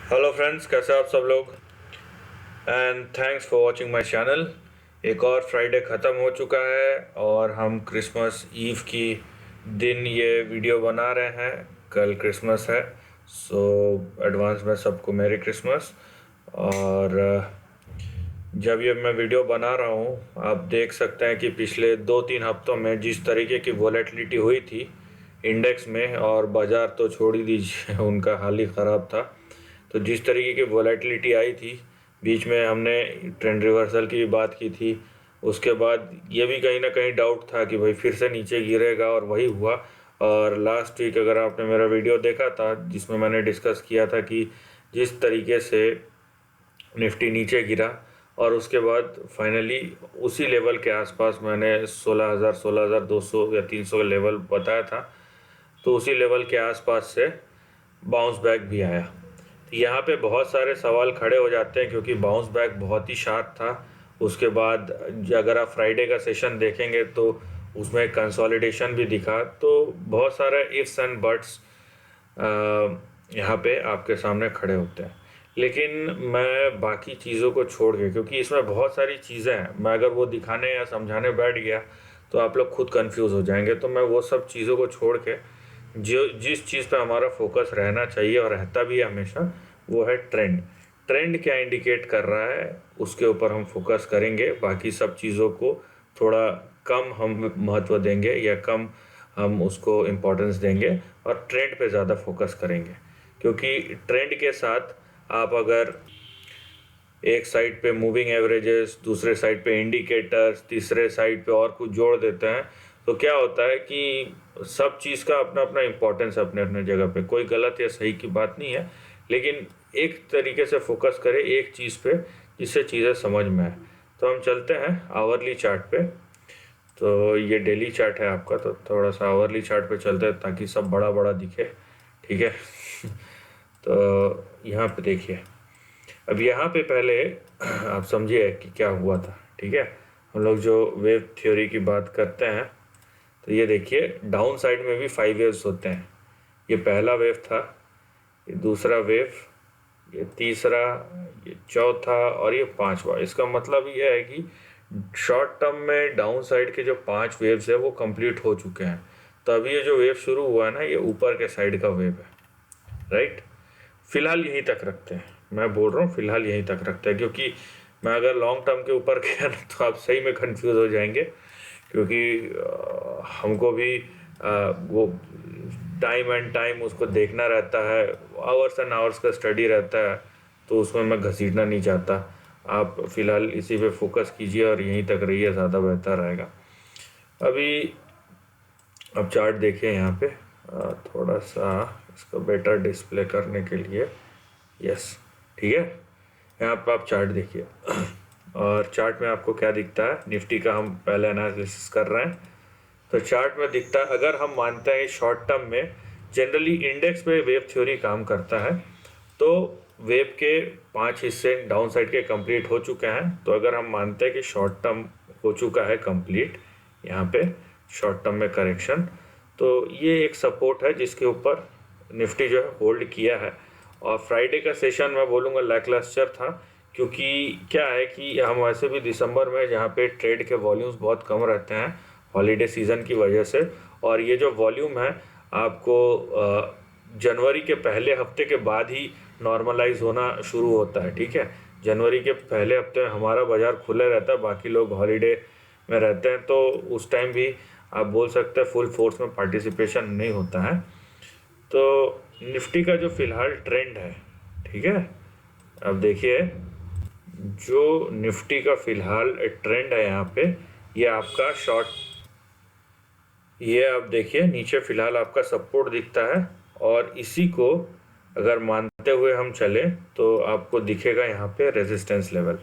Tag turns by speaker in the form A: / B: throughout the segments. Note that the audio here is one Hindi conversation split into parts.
A: हेलो फ्रेंड्स, कैसे आप सब लोग। And thanks for watching my channel. एक और फ्राइडे ख़त्म हो चुका है और हम क्रिसमस ईव की दिन ये वीडियो बना रहे हैं। कल क्रिसमस है, सो एडवांस में सबको मेरी क्रिसमस। और जब ये मैं वीडियो बना रहा हूँ, आप देख सकते हैं कि पिछले 2-3 हफ्तों में जिस तरीके की वॉलेटिलिटी हुई थी इंडेक्स में, और बाज़ार तो छोड़ ही दीजिए उनका हाल ही ख़राब था। तो जिस तरीके की वॉलेटिलिटी आई थी, बीच में हमने ट्रेंड रिवर्सल की भी बात की थी। उसके बाद ये भी कहीं ना कहीं डाउट था कि भाई फिर से नीचे गिरेगा, और वही हुआ। और लास्ट वीक अगर आपने मेरा वीडियो देखा था जिसमें मैंने डिस्कस किया था कि जिस तरीके से निफ्टी नीचे गिरा, और उसके बाद फाइनली उसी लेवल के आसपास मैंने 16,000 16,200 या 300 का लेवल बताया था, तो उसी लेवल के आसपास से बाउंस बैक भी आया। तो यहाँ पे बहुत सारे सवाल खड़े हो जाते हैं क्योंकि बाउंस बैक बहुत ही शार्प था। उसके बाद अगर आप फ्राइडे का सेशन देखेंगे तो उसमें कंसोलिडेशन भी दिखा। तो बहुत सारे इफ्स एंड बट्स यहाँ पे आपके सामने खड़े होते हैं। लेकिन मैं बाकी चीज़ों को छोड़ के, क्योंकि इसमें बहुत सारी चीज़ें हैं, मैं अगर वो दिखाने या समझाने बैठ गया तो आप लोग खुद कंफ्यूज हो जाएंगे। तो मैं वो सब चीज़ों को छोड़ के जो जिस चीज़ पे हमारा फोकस रहना चाहिए और रहता भी है हमेशा, वो है ट्रेंड। ट्रेंड क्या इंडिकेट कर रहा है उसके ऊपर हम फोकस करेंगे। बाकी सब चीज़ों को थोड़ा कम हम महत्व देंगे या कम हम उसको इम्पोर्टेंस देंगे, और ट्रेंड पे ज़्यादा फोकस करेंगे। क्योंकि ट्रेंड के साथ आप अगर एक साइड पे मूविंग एवरेजेस, दूसरे साइड पे इंडिकेटर्स, तीसरे साइड पे और कुछ जोड़ देते हैं, तो क्या होता है कि सब चीज़ का अपना अपना इम्पोर्टेंस अपने अपने जगह पे, कोई गलत या सही की बात नहीं है। लेकिन एक तरीके से फोकस करें एक चीज़ पे जिससे चीज़ें समझ में आए। तो हम चलते हैं आवरली चार्ट पे। तो ये डेली चार्ट है आपका, तो थोड़ा सा आवरली चार्ट पे चलते हैं ताकि सब बड़ा बड़ा दिखे, ठीक है। तो यहाँ पे देखिए, अब यहाँ पे पहले आप समझिए कि क्या हुआ था, ठीक है। हम लोग जो वेव थ्योरी की बात करते हैं, तो ये देखिए डाउन साइड में भी 5 वेव्स होते हैं। ये पहला वेव था, ये दूसरा वेव, ये तीसरा, ये चौथा और ये पांचवा। इसका मतलब ये है कि शॉर्ट टर्म में डाउन साइड के जो 5 वेव्स है वो कंप्लीट हो चुके हैं। तो अभी ये जो वेव शुरू हुआ है ना, ये ऊपर के साइड का वेव है, राइट। फिलहाल यहीं तक रखते हैं, मैं बोल रहा हूँ फिलहाल यहीं तक रखते हैं, क्योंकि मैं अगर लॉन्ग टर्म के ऊपर गया ना तो आप सही में कंफ्यूज हो जाएंगे। क्योंकि हमको भी वो टाइम एंड टाइम उसको देखना रहता है, आवर्स एंड आवर्स का स्टडी रहता है, तो उसमें मैं घसीटना नहीं चाहता। आप फिलहाल इसी पे फोकस कीजिए और यहीं तक रहिए, ज़्यादा बेहतर रहेगा। अभी अब चार्ट देखिए यहाँ पे, थोड़ा सा इसको बेटर डिस्प्ले करने के लिए, यस, ठीक है। यहाँ पर आप चार्ट देखिए और चार्ट में आपको क्या दिखता है। निफ्टी का हम पहले एनालिसिस कर रहे हैं, तो चार्ट में दिखता है, अगर हम मानते हैं शॉर्ट टर्म में जनरली इंडेक्स पे वेव थ्योरी काम करता है, तो वेव के 5 हिस्से डाउन साइड के कंप्लीट हो चुके हैं। तो अगर हम मानते हैं कि शॉर्ट टर्म हो चुका है कंप्लीट, यहाँ पे शॉर्ट टर्म में करेक्शन, तो ये एक सपोर्ट है जिसके ऊपर निफ्टी जो है होल्ड किया है। और फ्राइडे का सेशन मैं बोलूँगा लैकलस्टर था, क्योंकि क्या है कि हम वैसे भी दिसंबर में जहाँ पे ट्रेड के वॉल्यूम्स बहुत कम रहते हैं हॉलीडे सीज़न की वजह से, और ये जो वॉल्यूम है आपको जनवरी के पहले हफ्ते के बाद ही नॉर्मलाइज होना शुरू होता है, ठीक है। जनवरी के पहले हफ्ते में हमारा बाज़ार खुले रहता है, बाकी लोग हॉलीडे में रहते हैं, तो उस टाइम भी आप बोल सकते हैं फुल फोर्स में पार्टिसिपेशन नहीं होता है। तो निफ्टी का जो फिलहाल ट्रेंड है, ठीक है, अब देखिए जो निफ्टी का फिलहाल ट्रेंड है यहाँ पे, ये आपका शॉर्ट, ये आप देखिए नीचे फिलहाल आपका सपोर्ट दिखता है, और इसी को अगर मानते हुए हम चले तो आपको दिखेगा यहाँ पे रेजिस्टेंस लेवल,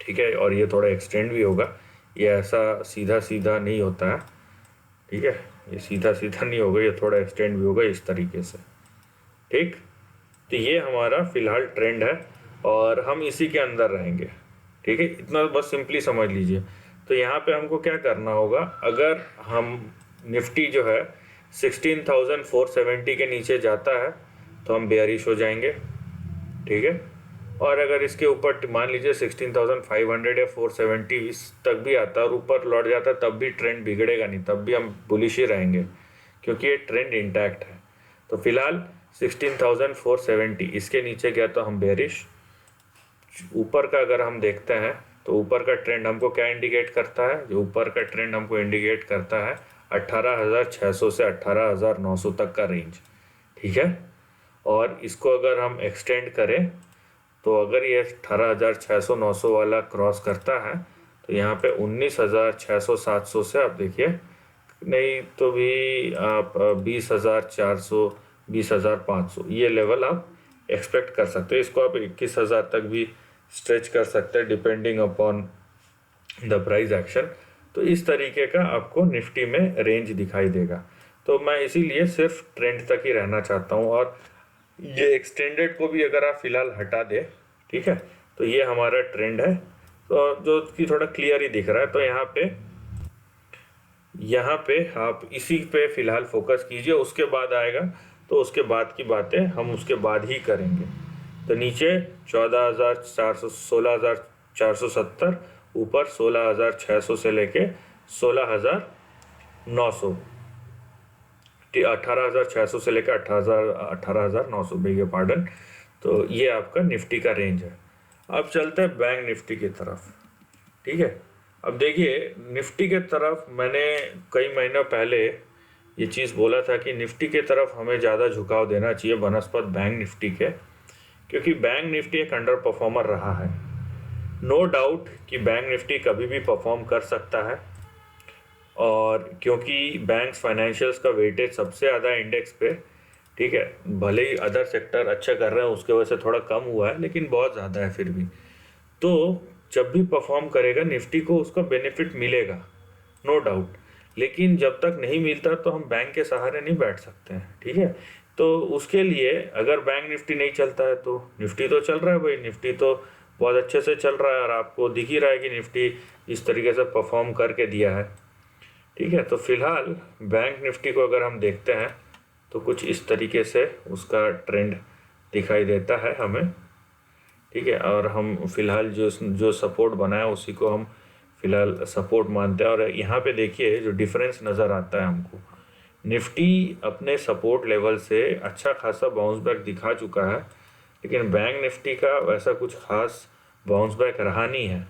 A: ठीक है। और ये थोड़ा एक्सटेंड भी होगा, ये ऐसा सीधा सीधा नहीं होता है, ठीक है, ये सीधा सीधा नहीं होगा, ये थोड़ा एक्सटेंड भी होगा इस तरीके से, ठीक। तो ये हमारा फिलहाल ट्रेंड है और हम इसी के अंदर रहेंगे, ठीक है। इतना बस सिंपली समझ लीजिए। तो यहाँ पे हमको क्या करना होगा, अगर हम निफ्टी जो है 16,470 के नीचे जाता है तो हम बेयरिश हो जाएंगे, ठीक है। और अगर इसके ऊपर मान लीजिए 16,500 या 470 तक भी आता है और ऊपर लौट जाता है, तब भी ट्रेंड बिगड़ेगा नहीं, तब भी हम बुलिश ही रहेंगे क्योंकि ये ट्रेंड इंटैक्ट है। तो फिलहाल 16,470 इसके नीचे गया तो हम बेरिश। ऊपर का अगर हम देखते हैं तो ऊपर का ट्रेंड हमको क्या इंडिकेट करता है, जो ऊपर का ट्रेंड हमको इंडिकेट करता है 18,600 से 18,900 तक का रेंज, ठीक है। और इसको अगर हम एक्सटेंड करें तो अगर ये 18,600-900 वाला क्रॉस करता है तो यहाँ पे 19,600-700 से आप देखिए, नहीं तो भी आप 20,400 20,500 ये लेवल आप एक्सपेक्ट कर सकते हैं। इसको आप 21,000 तक भी स्ट्रेच कर सकते हैं depending upon the price action. तो इस तरीके का आपको निफ्टी में रेंज दिखाई देगा। तो मैं इसीलिए सिर्फ ट्रेंड तक ही रहना चाहता हूँ, और ये एक्सटेंडेड को भी अगर आप फिलहाल हटा दे, ठीक है, तो ये हमारा ट्रेंड है तो जो कि थोड़ा क्लियर ही दिख रहा है। तो यहाँ पे आप इसी पे फिलहाल फोकस कीजिए, उसके बाद आएगा तो उसके बाद की बातें हम उसके बाद ही करेंगे। तो नीचे 14,400 16,470, ऊपर 16,600 से लेके 16,900, 18,600 से लेकर 18,900, बेगे पार्डन। तो ये आपका निफ्टी का रेंज है। अब चलते हैं बैंक निफ्टी की तरफ, ठीक है। अब देखिए निफ्टी के तरफ मैंने कई महीनों पहले ये चीज़ बोला था कि निफ्टी के तरफ हमें ज़्यादा झुकाव देना चाहिए बनस्पत बैंक निफ्टी के, क्योंकि बैंक निफ्टी एक अंडर परफॉर्मर रहा है। नो डाउट कि बैंक निफ्टी कभी भी परफॉर्म कर सकता है, और क्योंकि बैंक्स फाइनेंशियल्स का वेटेज सबसे ज़्यादा इंडेक्स पे, ठीक है, भले ही अदर सेक्टर अच्छा कर रहे हैं उसके वजह से थोड़ा कम हुआ है, लेकिन बहुत ज़्यादा है फिर भी। तो जब भी परफॉर्म करेगा निफ्टी को उसका बेनिफिट मिलेगा, नो डाउट। लेकिन जब तक नहीं मिलता तो हम बैंक के सहारे नहीं बैठ सकते हैं, ठीक है। तो उसके लिए अगर बैंक निफ्टी नहीं चलता है तो निफ्टी तो चल रहा है भाई, निफ्टी तो बहुत अच्छे से चल रहा है और आपको दिख ही रहा है कि निफ्टी इस तरीके से परफॉर्म करके दिया है, ठीक है। तो फिलहाल बैंक निफ्टी को अगर हम देखते हैं तो कुछ इस तरीके से उसका ट्रेंड दिखाई देता है हमें, ठीक है। और हम फिलहाल जो सपोर्ट बनाया उसी को हम फिलहाल सपोर्ट मानते हैं। और यहाँ पे देखिए जो डिफरेंस नज़र आता है हमको, निफ्टी अपने सपोर्ट लेवल से अच्छा खासा बाउंस बैक दिखा चुका है, लेकिन बैंक निफ्टी का वैसा कुछ खास बाउंस बैक रहा नहीं है,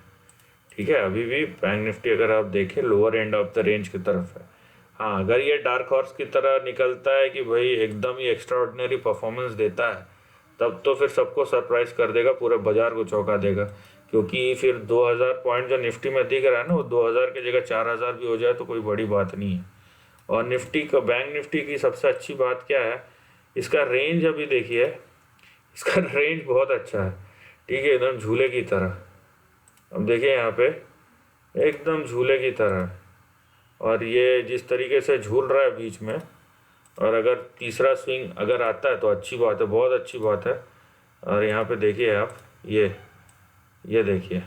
A: ठीक है। अभी भी बैंक निफ्टी अगर आप देखें lower end of the range की तरफ है। हाँ, अगर ये डार्क हॉर्स की तरह निकलता है कि भाई एकदम ही एक्स्ट्रा ऑर्डिनरी परफॉर्मेंस देता है, तब तो फिर सबको सरप्राइज कर देगा, पूरे बाजार को चौंका देगा। क्योंकि फिर 2,000 पॉइंट जो निफ्टी में दिख रहा है ना, वो 2,000 की जगह 4,000 भी हो जाए तो कोई बड़ी बात नहीं है। और निफ्टी का, बैंक निफ्टी की सबसे अच्छी बात क्या है, इसका रेंज अभी देखिए, इसका रेंज बहुत अच्छा है, ठीक है, एकदम झूले की तरह। अब देखिए यहाँ पे एकदम झूले की तरह, और ये जिस तरीके से झूल रहा है बीच में, और अगर तीसरा स्विंग अगर आता है तो अच्छी बात है, बहुत अच्छी बात है। और यहाँ पे देखिए आप ये देखिए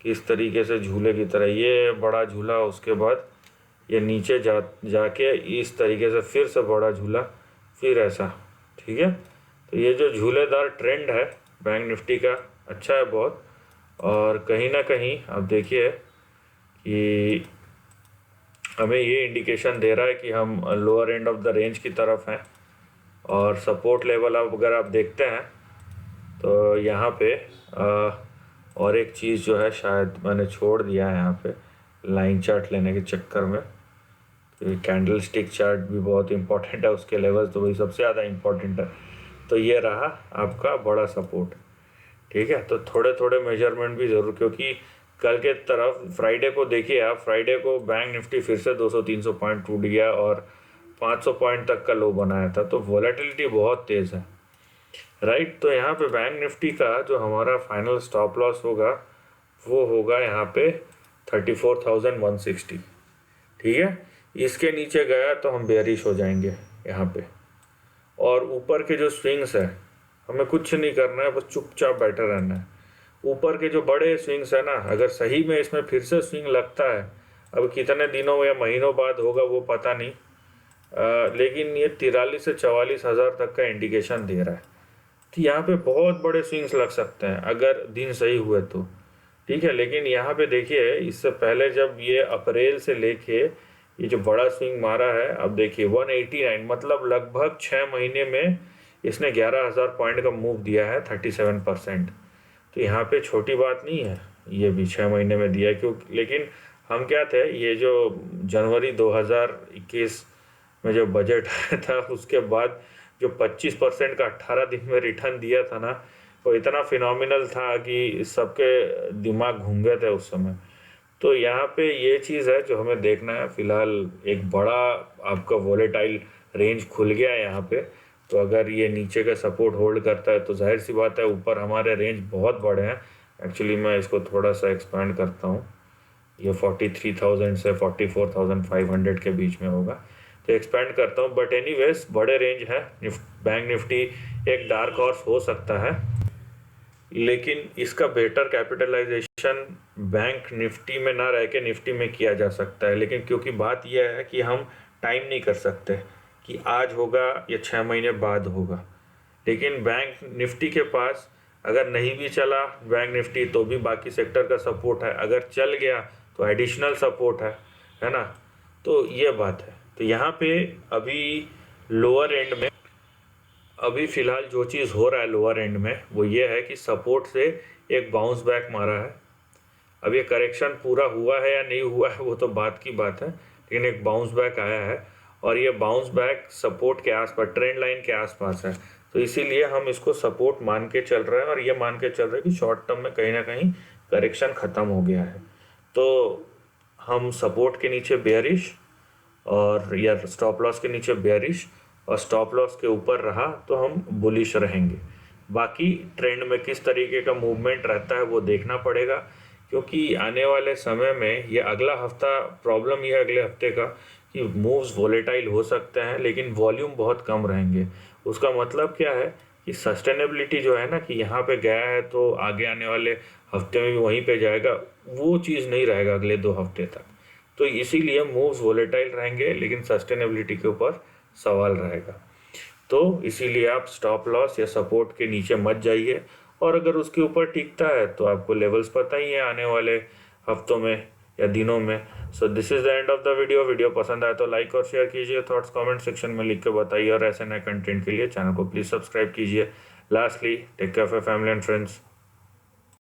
A: किस तरीके से झूले की तरह ये बड़ा झूला, उसके बाद ये नीचे जाके इस तरीके से फिर से बड़ा झूला, फिर ऐसा, ठीक है। तो ये जो झूलेदार ट्रेंड है बैंक निफ्टी का अच्छा है बहुत। और कहीं ना कहीं आप देखिए कि हमें ये इंडिकेशन दे रहा है कि हम lower end of the range की तरफ हैं। और सपोर्ट लेवल अब अगर आप देखते हैं तो यहाँ पे और एक चीज़ जो है शायद मैंने छोड़ दिया है यहाँ पे लाइन चार्ट लेने के चक्कर में, क्योंकि कैंडल स्टिक चार्ट भी बहुत इंपॉर्टेंट है, उसके लेवल्स तो वही सबसे ज़्यादा इंपॉर्टेंट है। तो ये रहा आपका बड़ा सपोर्ट, ठीक है। तो थोड़े थोड़े मेजरमेंट भी ज़रूर, क्योंकि कल के तरफ फ्राइडे को देखिए आप, फ्राइडे को बैंक निफ्टी फिर से 200-300 पॉइंट टूट गया और 500 पॉइंट तक का लो बनाया था। तो वॉलेटिलिटी बहुत तेज़ है, राइट। तो यहाँ पे बैंक निफ्टी का जो हमारा फाइनल स्टॉप लॉस होगा वो होगा यहाँ पे 34,160, ठीक है। इसके नीचे गया तो हम बेयरिश हो जाएंगे यहाँ पे। और ऊपर के जो स्विंग्स है हमें कुछ नहीं करना है, बस चुपचाप बैठे रहना है। ऊपर के जो बड़े स्विंग्स है ना, अगर सही में इसमें फिर से स्विंग लगता है, अब कितने दिनों या महीनों बाद होगा वो पता नहीं, लेकिन ये 43 से 44 हज़ार तक का इंडिकेशन दे रहा है, तो यहाँ पे बहुत बड़े स्विंग्स लग सकते हैं अगर दिन सही हुए तो, ठीक है। लेकिन यहाँ पे देखिए, इससे पहले जब ये अप्रैल से लेके ये जो बड़ा स्विंग मारा है, अब देखिए 189, मतलब लगभग 6 महीने में इसने 11,000 पॉइंट का मूव दिया है, 37%। तो यहाँ पे छोटी बात नहीं है, ये भी 6 महीने में दिया है। क्यों? लेकिन हम क्या थे, ये जो जनवरी 2021 में जो बजट आया था उसके बाद जो 25% का 18 दिन में रिटर्न दिया था ना, वो इतना फिनोमिनल था कि सबके दिमाग घूम गए थे उस समय। तो यहाँ पे ये चीज़ है जो हमें देखना है। फिलहाल एक बड़ा आपका वोलेटाइल रेंज खुल गया है यहाँ पे। तो अगर ये नीचे का सपोर्ट होल्ड करता है तो जाहिर सी बात है ऊपर हमारे रेंज बहुत बड़े हैं। एक्चुअली मैं इसको थोड़ा सा एक्सपांड करता हूँ, ये 43,000 से 44,500 के बीच में होगा, तो एक्सपेंड करता हूँ। बट एनीवेज बड़े रेंज है। बैंक निफ्टी एक डार्क हॉर्स हो सकता है, लेकिन इसका बेटर कैपिटलाइजेशन बैंक निफ्टी में ना रह के निफ्टी में किया जा सकता है। लेकिन क्योंकि बात यह है कि हम टाइम नहीं कर सकते कि आज होगा या 6 महीने बाद होगा। लेकिन बैंक निफ्टी के पास अगर नहीं भी चला बैंक निफ्टी तो भी बाकी सेक्टर का सपोर्ट है, अगर चल गया तो एडिशनल सपोर्ट है ना। तो ये बात है। तो यहाँ पे अभी लोअर एंड में अभी फ़िलहाल जो चीज़ हो रहा है लोअर एंड में वो ये है कि सपोर्ट से एक बाउंस बैक मारा है। अब ये करेक्शन पूरा हुआ है या नहीं हुआ है वो तो बात की बात है, लेकिन एक बाउंस बैक आया है और ये बाउंस बैक सपोर्ट के आसपास, ट्रेंड लाइन के आसपास है। तो इसीलिए हम इसको सपोर्ट मान के चल रहे हैं और ये मान के चल रहे हैं कि शॉर्ट टर्म में कहीं ना कहीं करेक्शन ख़त्म हो गया है। तो हम सपोर्ट के नीचे बेयरिश और या स्टॉप लॉस के नीचे बेयरिश और स्टॉप लॉस के ऊपर रहा तो हम बुलिश रहेंगे। बाकी ट्रेंड में किस तरीके का मूवमेंट रहता है वो देखना पड़ेगा, क्योंकि आने वाले समय में ये अगला हफ्ता प्रॉब्लम ये है अगले हफ्ते का कि मूव्स वोलेटाइल हो सकते हैं लेकिन वॉल्यूम बहुत कम रहेंगे। उसका मतलब क्या है कि सस्टेनेबिलिटी जो है ना कि यहाँ पे गया है तो आगे आने वाले हफ्ते में भी वहीं पे जाएगा, वो चीज़ नहीं रहेगा अगले 2 हफ्ते तक। तो इसीलिए मूव्स वोलेटाइल रहेंगे लेकिन सस्टेनेबिलिटी के ऊपर सवाल रहेगा। तो इसीलिए आप स्टॉप लॉस या सपोर्ट के नीचे मत जाइए, और अगर उसके ऊपर टिकता है तो आपको लेवल्स पता ही है आने वाले हफ्तों में या दिनों में। So this is the end of the video पसंद आया तो लाइक और शेयर कीजिए, थॉट्स कमेंट सेक्शन में लिख के बताइए, और ऐसे नए कंटेंट के लिए चैनल को प्लीज़ सब्सक्राइब कीजिए। Lastly, take care of your family and friends.